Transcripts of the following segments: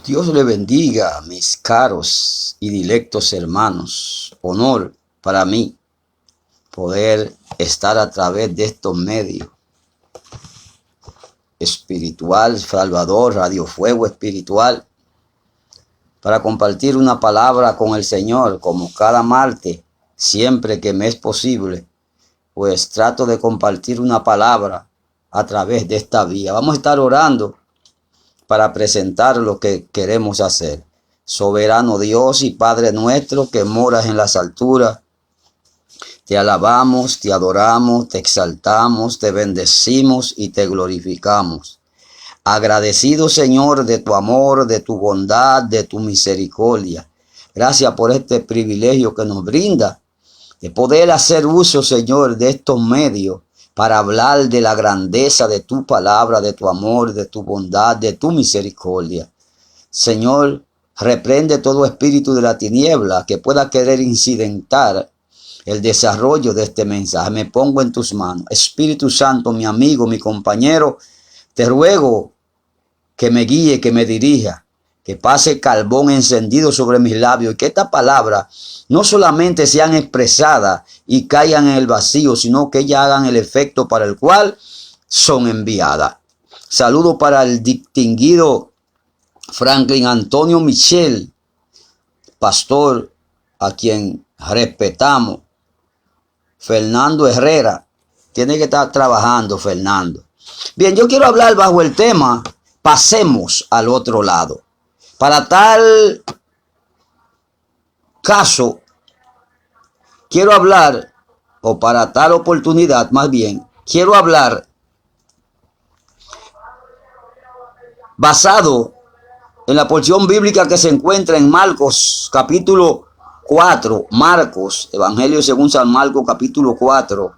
Dios le bendiga, mis caros y dilectos hermanos. Honor para mí poder estar a través de estos medios. Espiritual, Salvador, Radio Fuego Espiritual, para compartir una palabra con el Señor, como cada martes, siempre que me es posible, pues trato de compartir una palabra a través de esta vía. Vamos a estar orando para presentar lo que queremos hacer. Soberano Dios y Padre nuestro que moras en las alturas, te alabamos, te adoramos, te exaltamos, te bendecimos y te glorificamos. Agradecido, Señor, de tu amor, de tu bondad, de tu misericordia. Gracias por este privilegio que nos brinda de poder hacer uso, Señor, de estos medios para hablar de la grandeza de tu palabra, de tu amor, de tu bondad, de tu misericordia. Señor, reprende todo espíritu de la tiniebla que pueda querer incidentar el desarrollo de este mensaje. Me pongo en tus manos. Espíritu Santo, mi amigo, mi compañero, te ruego que me guíe, que me dirija, que pase carbón encendido sobre mis labios y que estas palabras no solamente sean expresadas y caigan en el vacío, sino que ellas hagan el efecto para el cual son enviadas. Saludo para el distinguido Franklin Antonio Michel, pastor a quien respetamos. Fernando Herrera, tiene que estar trabajando Fernando. Bien, yo quiero hablar bajo el tema, pasemos al otro lado. Para tal caso, quiero hablar, o para tal oportunidad más bien, quiero hablar basado en la porción bíblica que se encuentra en Marcos capítulo 4, Marcos, Evangelio según San Marcos capítulo 4,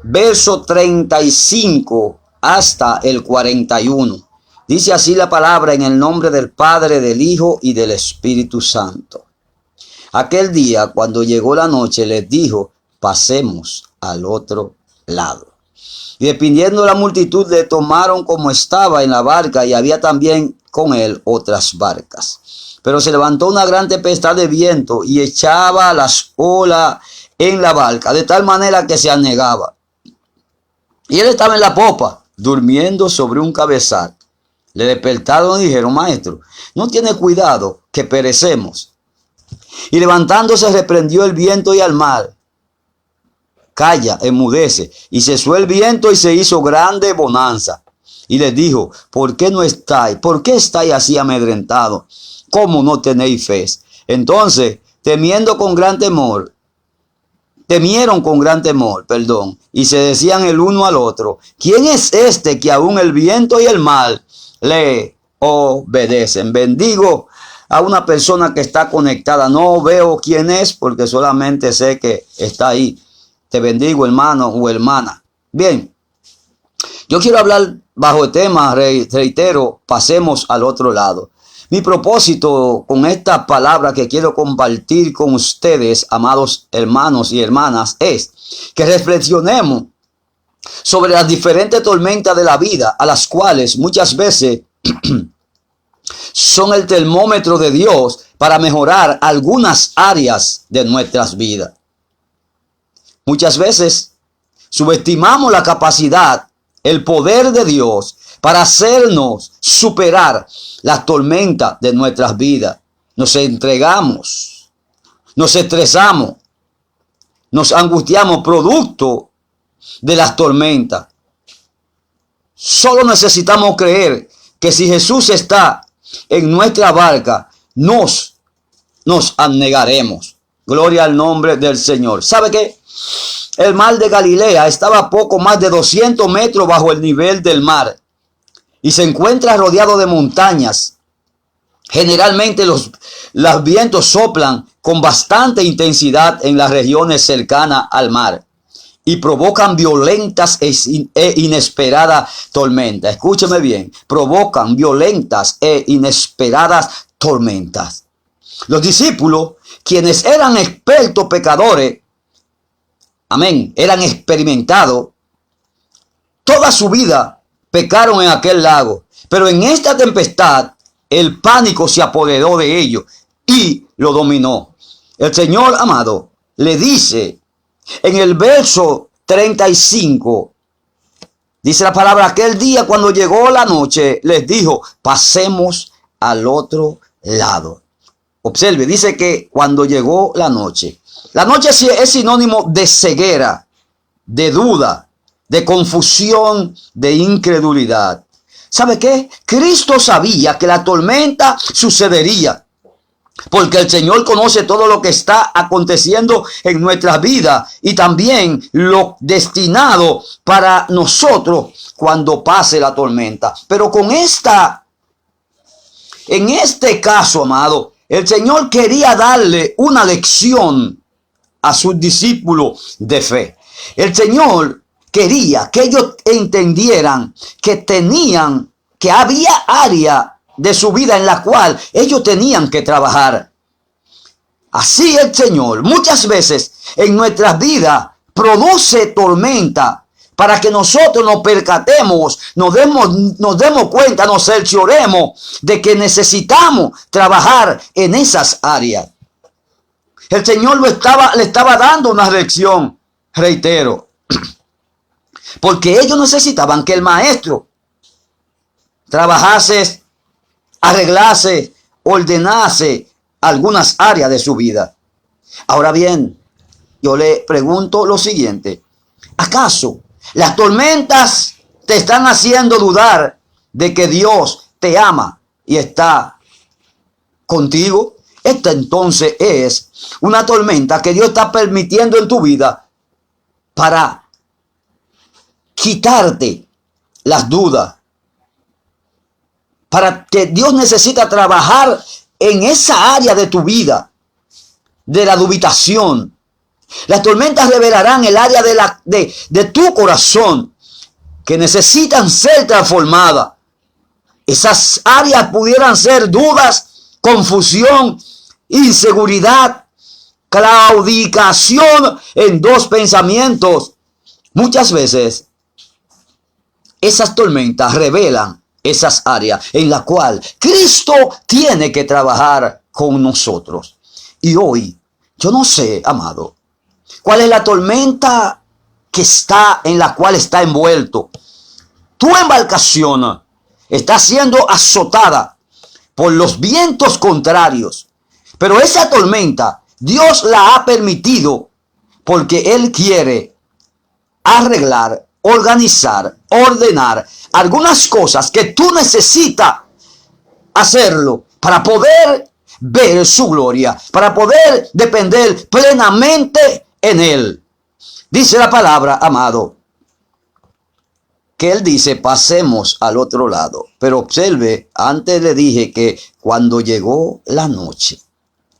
verso 35 hasta el 41. Dice así la palabra: en el nombre del Padre, del Hijo y del Espíritu Santo. Aquel día, cuando llegó la noche, les dijo: pasemos al otro lado. Y despidiendo la multitud, le tomaron como estaba en la barca, y había también con él otras barcas. Pero se levantó una gran tempestad de viento y echaba las olas en la barca, de tal manera que se anegaba. Y él estaba en la popa, durmiendo sobre un cabezal. Le despertaron y dijeron: maestro, ¿no tiene cuidado que perecemos? Y levantándose reprendió el viento y al mar: calla, enmudece. Y cesó el viento y se hizo grande bonanza. Y les dijo: ¿por qué estáis así amedrentados? ¿Cómo no tenéis fe? Entonces, temieron con gran temor, y se decían el uno al otro: ¿quién es este que aún el viento y el mar le obedecen? Bendigo a una persona que está conectada. No veo quién es porque solamente sé que está ahí. Te bendigo, hermano o hermana. Bien, yo quiero hablar bajo el tema, reitero, pasemos al otro lado. Mi propósito con esta palabra que quiero compartir con ustedes, amados hermanos y hermanas, es que reflexionemos sobre las diferentes tormentas de la vida, a las cuales muchas veces son el termómetro de Dios para mejorar algunas áreas de nuestras vidas. Muchas veces subestimamos la capacidad, el poder de Dios para hacernos superar las tormentas de nuestras vidas. Nos entregamos, nos estresamos, nos angustiamos producto de las tormentas. Solo necesitamos creer que si Jesús está en nuestra barca, nos anegaremos. Gloria al nombre del Señor. ¿Sabe qué? El mar de Galilea estaba a poco más de 200 metros bajo el nivel del mar y se encuentra rodeado de montañas. Generalmente los vientos soplan con bastante intensidad en las regiones cercanas al mar y provocan violentas e inesperadas tormentas. Escúcheme bien, provocan violentas e inesperadas tormentas. Los discípulos, quienes eran expertos pecadores, amén, eran experimentados, toda su vida pecaron en aquel lago. Pero en esta tempestad el pánico se apoderó de ellos y lo dominó. El Señor, amado, le dice en el verso 35, dice la palabra, aquel día cuando llegó la noche, les dijo, pasemos al otro lado. Observe, dice que cuando llegó la noche es sinónimo de ceguera, de duda, de confusión, de incredulidad. ¿Sabe qué? Cristo sabía que la tormenta sucedería, porque el Señor conoce todo lo que está aconteciendo en nuestras vidas y también lo destinado para nosotros cuando pase la tormenta. Pero en este caso, amado, el Señor quería darle una lección a sus discípulos de fe. El Señor quería que ellos entendieran que había área de su vida en la cual ellos tenían que trabajar. Así el Señor muchas veces en nuestras vidas produce tormenta para que nosotros nos percatemos, nos demos cuenta, nos cercioremos de que necesitamos trabajar en esas áreas. El Señor le estaba dando una lección, reitero, porque ellos necesitaban que el maestro trabajase, arreglase, ordenase algunas áreas de su vida. Ahora bien, yo le pregunto lo siguiente: ¿acaso las tormentas te están haciendo dudar de que Dios te ama y está contigo? Esta entonces es una tormenta que Dios está permitiendo en tu vida para quitarte las dudas, para que Dios necesita trabajar en esa área de tu vida, de la dubitación. Las tormentas revelarán el área de tu corazón que necesitan ser transformadas. Esas áreas pudieran ser dudas, confusión, inseguridad, claudicación en dos pensamientos. Muchas veces esas tormentas revelan esas áreas en las cuales Cristo tiene que trabajar con nosotros. Y hoy, yo no sé, amado, cuál es la tormenta en la cual está envuelto. Tu embarcación está siendo azotada por los vientos contrarios, pero esa tormenta Dios la ha permitido porque Él quiere arreglar, organizar, ordenar algunas cosas que tú necesitas hacerlo para poder ver su gloria, para poder depender plenamente en Él. Dice la palabra, amado, que Él dice, pasemos al otro lado. Pero observe, antes le dije que cuando llegó la noche,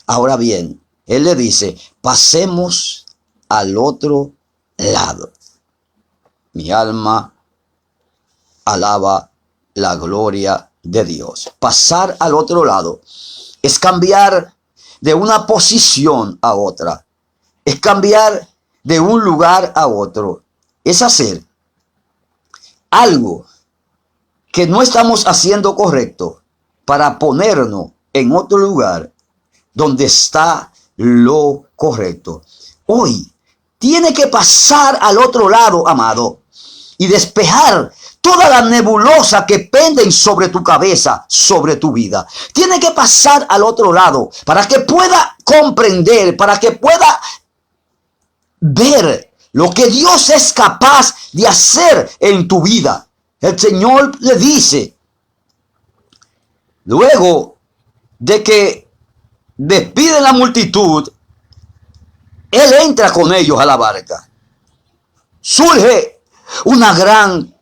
ahora bien, Él le dice, pasemos al otro lado. Mi alma alaba la gloria de Dios. Pasar al otro lado es cambiar de una posición a otra. Es cambiar de un lugar a otro. Es hacer algo que no estamos haciendo correcto para ponernos en otro lugar donde está lo correcto. Hoy tiene que pasar al otro lado, amado, y despejar toda la nebulosa que penden sobre tu cabeza, sobre tu vida. Tiene que pasar al otro lado para que pueda comprender, para que pueda ver lo que Dios es capaz de hacer en tu vida. El Señor le dice, luego de que despide la multitud, Él entra con ellos a la barca. Surge una gran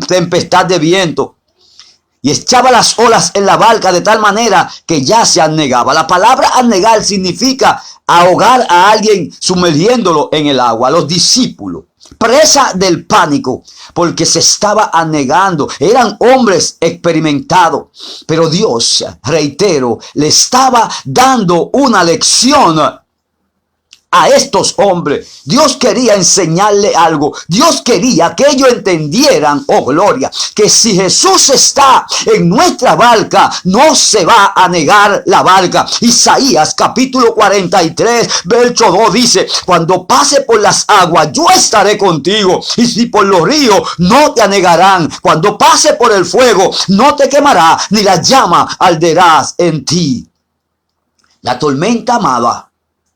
tempestad de viento y echaba las olas en la barca de tal manera que ya se anegaba. La palabra anegar significa ahogar a alguien sumergiéndolo en el agua. Los discípulos, presa del pánico, porque se estaba anegando. Eran hombres experimentados, pero Dios, reitero, le estaba dando una lección a estos hombres. Dios quería enseñarle algo. Dios quería que ellos entendieran, oh gloria, que si Jesús está en nuestra barca, no se va a negar la barca. Isaías capítulo 43, verso 2 dice: cuando pase por las aguas, yo estaré contigo. Y si por los ríos, no te anegarán. Cuando pase por el fuego, no te quemará, ni la llama arderás en ti. La tormenta, amada,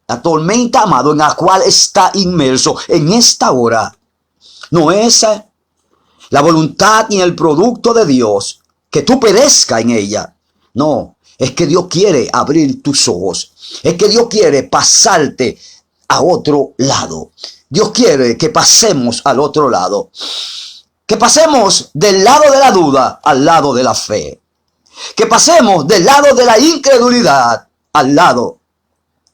en la cual está inmerso en esta hora, no es la voluntad ni el producto de Dios que tú perezca en ella. No, es que Dios quiere abrir tus ojos. Es que Dios quiere pasarte a otro lado. Dios quiere que pasemos al otro lado. Que pasemos del lado de la duda al lado de la fe. Que pasemos del lado de la incredulidad al lado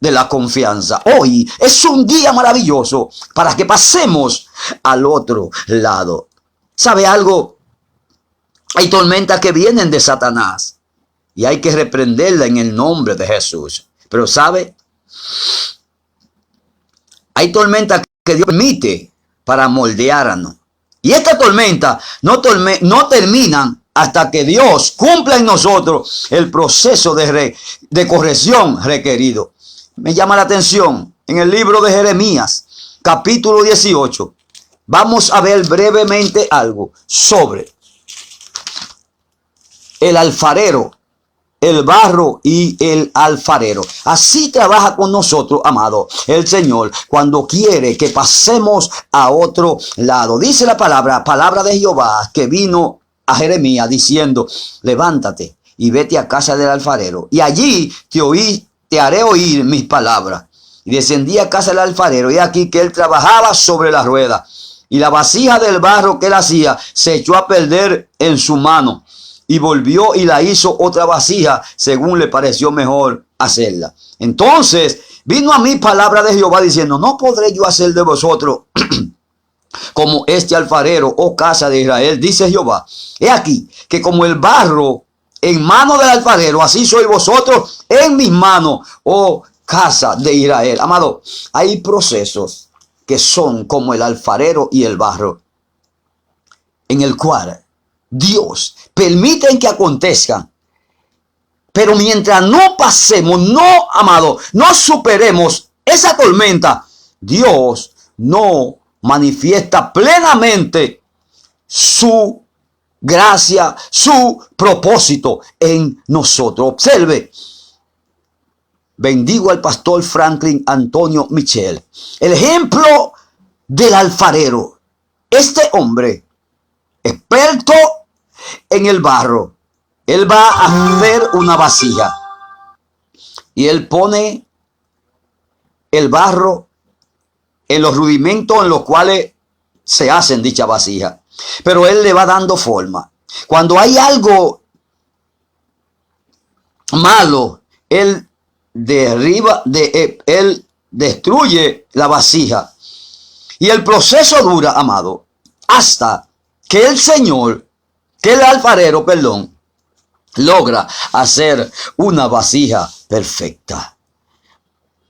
de la confianza. Hoy es un día maravilloso para que pasemos al otro lado. ¿Sabe algo? Hay tormentas que vienen de Satanás y hay que reprenderla en el nombre de Jesús. Pero ¿sabe? Hay tormentas que Dios permite para moldearnos. Y estas tormentas no terminan hasta que Dios cumpla en nosotros el proceso de corrección requerido. Me llama la atención en el libro de Jeremías, capítulo 18. Vamos a ver brevemente algo sobre el alfarero, el barro y el alfarero. Así trabaja con nosotros, amado, el Señor, cuando quiere que pasemos a otro lado. Dice la palabra de Jehová, que vino a Jeremías diciendo: levántate y vete a casa del alfarero, y allí te haré oír mis palabras. Y descendí a casa del alfarero, y aquí que él trabajaba sobre la rueda, y la vasija del barro que él hacía se echó a perder en su mano, y volvió y la hizo otra vasija según le pareció mejor hacerla. Entonces vino a mí palabra de Jehová diciendo: no podré yo hacer de vosotros como este alfarero, oh casa de Israel, dice Jehová. He aquí que como el barro en mano del alfarero, así sois vosotros en mis manos, oh casa de Israel. Amado, hay procesos que son como el alfarero y el barro, en el cual Dios permite que acontezcan. Pero mientras no pasemos, no superemos esa tormenta, Dios no manifiesta plenamente su gracia, su propósito en nosotros. Observe, bendigo al pastor Franklin Antonio Michel, el ejemplo del alfarero. Este hombre, experto en el barro, él va a hacer una vasija y él pone el barro en los rudimentos en los cuales se hacen dicha vasija, pero él le va dando forma. Cuando hay algo malo, él él destruye la vasija, y el proceso dura, amado, hasta que el alfarero, logra hacer una vasija perfecta.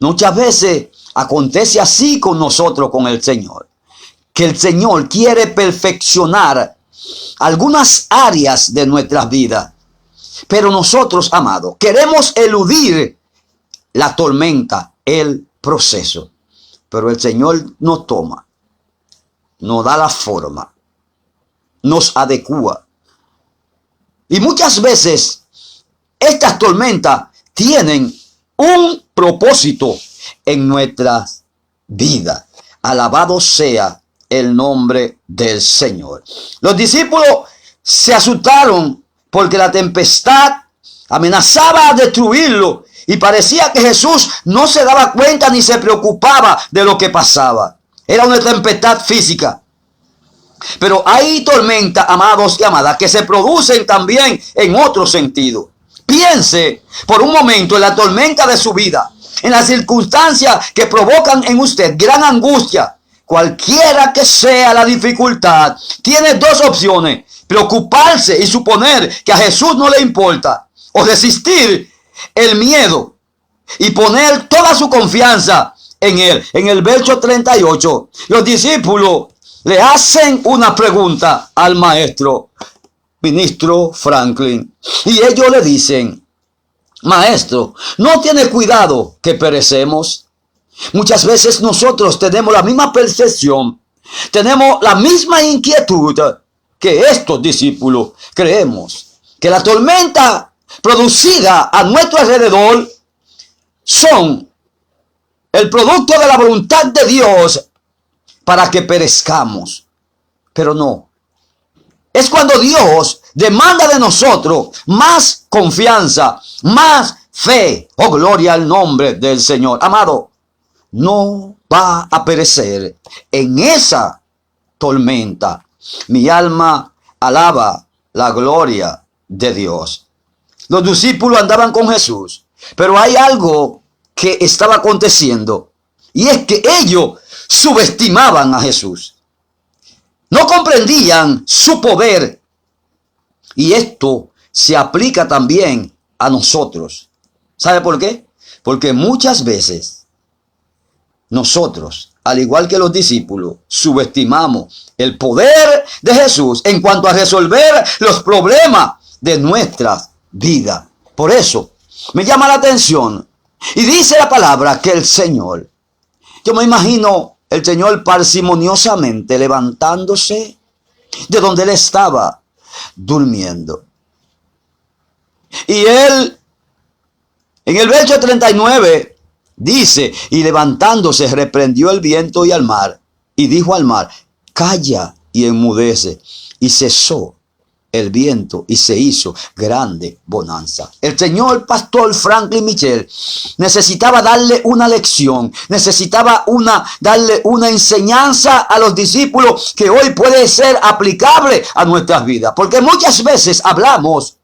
Muchas veces acontece así con nosotros, con el Señor, que el Señor quiere perfeccionar algunas áreas de nuestras vidas, pero nosotros, amados, queremos eludir la tormenta, el proceso. Pero el Señor nos toma, nos da la forma, nos adecua. Y muchas veces estas tormentas tienen un propósito en nuestras vidas. Alabado sea el nombre del Señor. Los discípulos se asustaron porque la tempestad amenazaba a destruirlo, y parecía que Jesús no se daba cuenta ni se preocupaba de lo que pasaba. Era una tempestad física. Pero hay tormentas, amados y amadas, que se producen también en otro sentido. Piense por un momento en la tormenta de su vida, en las circunstancias que provocan en usted gran angustia. Cualquiera que sea la dificultad, tiene dos opciones: preocuparse y suponer que a Jesús no le importa, o resistir el miedo y poner toda su confianza en él. En el verso 38, los discípulos le hacen una pregunta al maestro, ministro Franklin, y ellos le dicen: maestro, ¿no tiene cuidado que perecemos? Muchas veces nosotros tenemos la misma percepción, tenemos la misma inquietud que estos discípulos. Creemos que la tormenta producida a nuestro alrededor son el producto de la voluntad de Dios para que perezcamos. Pero no. Es cuando Dios demanda de nosotros más confianza, más fe. Oh, gloria al nombre del Señor. Amado, no va a perecer en esa tormenta. Mi alma alaba la gloria de Dios. Los discípulos andaban con Jesús, pero hay algo que estaba aconteciendo, y es que ellos subestimaban a Jesús. No comprendían su poder. Y esto se aplica también a nosotros. ¿Sabe por qué? Porque muchas veces nosotros, al igual que los discípulos, subestimamos el poder de Jesús en cuanto a resolver los problemas de nuestras vidas. Por eso me llama la atención. Y dice la palabra que el Señor, yo me imagino el Señor parsimoniosamente levantándose de donde él estaba durmiendo. Y él, en el verso 39, dice: y levantándose reprendió el viento y al mar, y dijo al mar: calla y enmudece. Y cesó el viento y se hizo grande bonanza. El señor pastor Franklin Michel necesitaba darle una lección, necesitaba darle una enseñanza a los discípulos que hoy puede ser aplicable a nuestras vidas. Porque muchas veces hablamos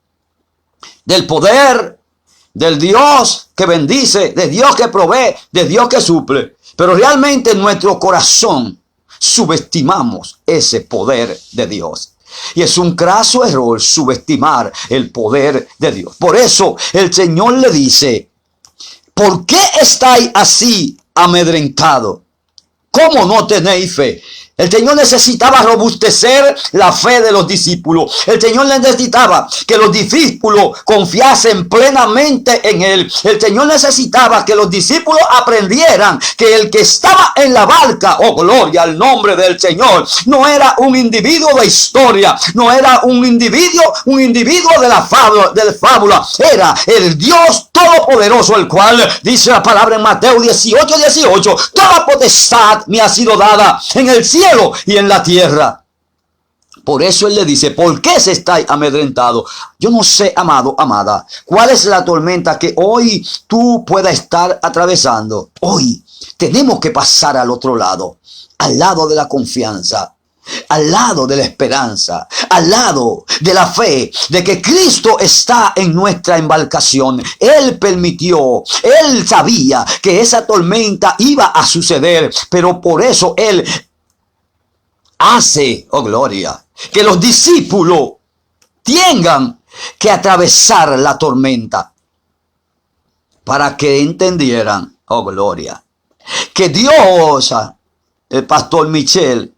del poder, del Dios que bendice, de Dios que provee, de Dios que suple, pero realmente en nuestro corazón subestimamos ese poder de Dios. Y es un craso error subestimar el poder de Dios. Por eso el Señor le dice: ¿por qué estáis así amedrentados? ¿Cómo no tenéis fe? El Señor necesitaba robustecer la fe de los discípulos. El Señor necesitaba que los discípulos confiasen plenamente en Él. El Señor necesitaba que los discípulos aprendieran que el que estaba en la barca, oh gloria al nombre del Señor, no era un individuo de historia, no era un individuo de la fábula, era el Dios todopoderoso, el cual dice la palabra en Mateo 18:18, toda potestad me ha sido dada en el cielo y en la tierra. Por eso él le dice: ¿por qué se estáis amedrentados? Yo no sé, amado, amada, cuál es la tormenta que hoy tú puedas estar atravesando. Hoy tenemos que pasar al otro lado, al lado de la confianza, al lado de la esperanza, al lado de la fe, de que Cristo está en nuestra embarcación. Él permitió, Él sabía que esa tormenta iba a suceder, pero por eso Él hace, oh gloria, que los discípulos tengan que atravesar la tormenta para que entendieran, oh gloria, que Dios, el pastor Michel,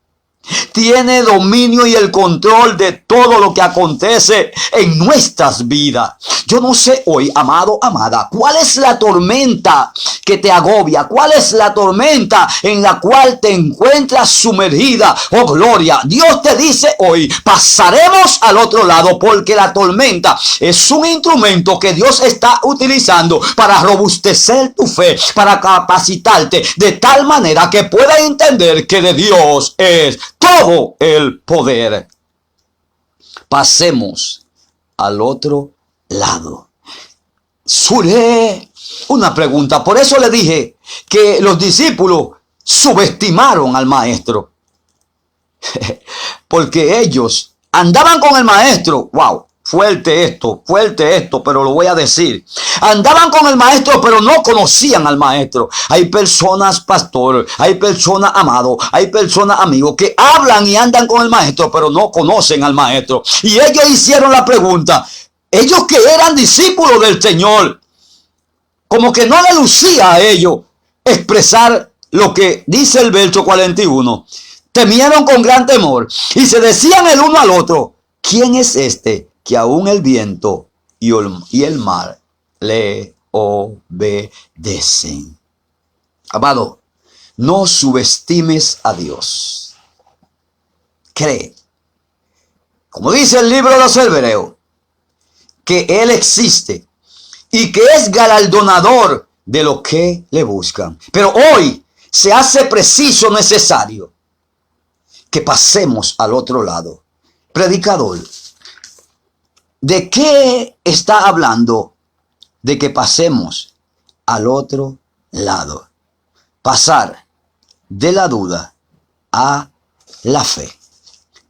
tiene dominio y el control de todo lo que acontece en nuestras vidas. Yo no sé hoy, amado, amada, cuál es la tormenta que te agobia, cuál es la tormenta en la cual te encuentras sumergida. Oh gloria, Dios te dice hoy: pasaremos al otro lado, porque la tormenta es un instrumento que Dios está utilizando para robustecer tu fe, para capacitarte de tal manera que puedas entender que de Dios es todo el poder. Pasemos al otro lado. Surge una pregunta. Por eso le dije que los discípulos subestimaron al maestro. Porque ellos andaban con el maestro. Wow. Fuerte esto, pero lo voy a decir. Andaban con el maestro, pero no conocían al maestro. Hay personas, pastor, hay personas, amado, hay personas, amigos, que hablan y andan con el maestro, pero no conocen al maestro. Y ellos hicieron la pregunta. Ellos que eran discípulos del Señor, como que no le lucía a ellos expresar lo que dice el verso 41. Temieron con gran temor y se decían el uno al otro, ¿quién es este que aún el viento y el mar le obedecen? Amado, no subestimes a Dios. Cree, como dice el libro de los Hebreos, que Él existe y que es galardonador de los que le buscan. Pero hoy se hace preciso, necesario, que pasemos al otro lado. Predicador, ¿de qué está hablando? De que pasemos al otro lado. Pasar de la duda a la fe.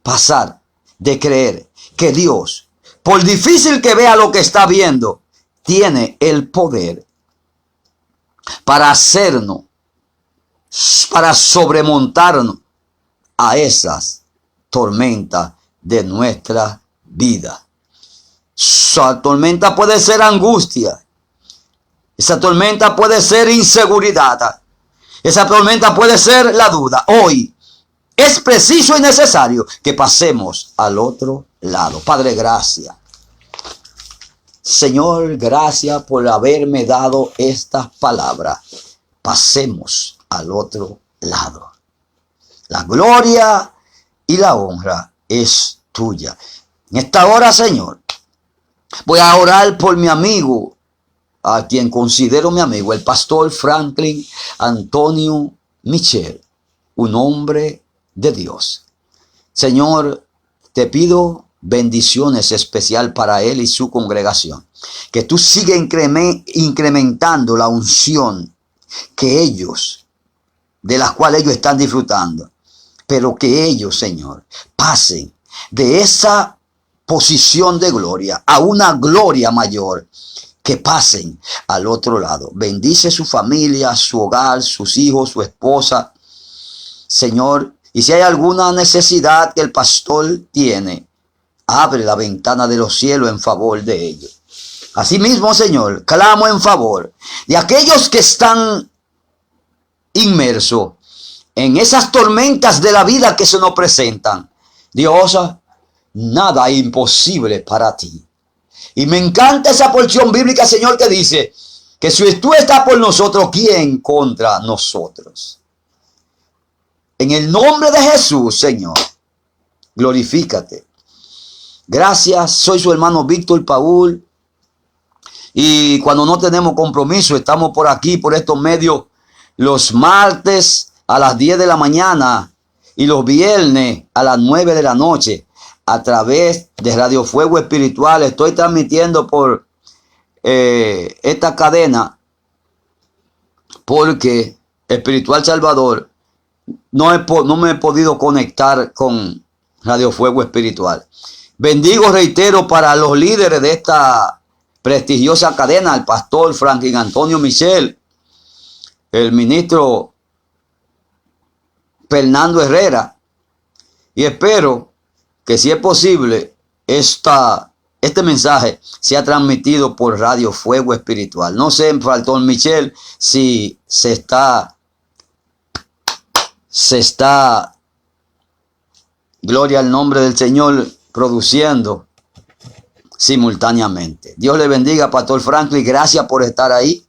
Pasar de creer que Dios, por difícil que vea lo que está viendo, tiene el poder para hacernos, para sobremontarnos a esas tormentas de nuestra vida. Esa tormenta puede ser angustia. Esa tormenta puede ser inseguridad. Esa tormenta puede ser la duda. Hoy es preciso y necesario que pasemos al otro lado. Padre, gracias. Señor, gracias por haberme dado estas palabras. Pasemos al otro lado. La gloria y la honra es tuya. En esta hora, Señor, voy a orar por mi amigo, a quien considero mi amigo, el pastor Franklin Antonio Michel, un hombre de Dios. Señor, te pido bendiciones especial para él y su congregación. Que tú sigas incrementando la unción que ellos, de las cuales ellos están disfrutando. Pero que ellos, Señor, pasen de esa posición de gloria a una gloria mayor. Que pasen al otro lado. Bendice su familia, su hogar, sus hijos, su esposa. Señor, y si hay alguna necesidad que el pastor tiene, abre la ventana de los cielos en favor de ellos. Asimismo, Señor, clamo en favor de aquellos que están inmersos en esas tormentas de la vida que se nos presentan. Dios, nada es imposible para ti. Y me encanta esa porción bíblica, Señor, que dice que si tú estás por nosotros, ¿quién contra nosotros? En el nombre de Jesús, Señor, glorifícate. Gracias, soy su hermano Víctor Paul. Y cuando no tenemos compromiso, estamos por aquí, por estos medios, los martes a las 10 de la mañana y los viernes a las 9 de la noche. A través de Radio Fuego Espiritual. Estoy transmitiendo por esta cadena porque Espiritual Salvador no me he podido conectar con Radio Fuego Espiritual. Bendigo, reitero, para los líderes de esta prestigiosa cadena, el pastor Franklin Antonio Michel, el ministro Fernando Herrera, y espero que si es posible, este mensaje sea transmitido por Radio Fuego Espiritual. No sé, pastor Michel, si se está, gloria al nombre del Señor, produciendo simultáneamente. Dios le bendiga, pastor Franklin. Gracias por estar ahí.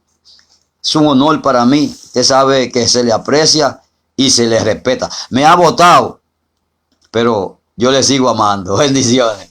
Es un honor para mí. Usted sabe que se le aprecia y se le respeta. Me ha votado, pero yo le sigo amando. Bendiciones.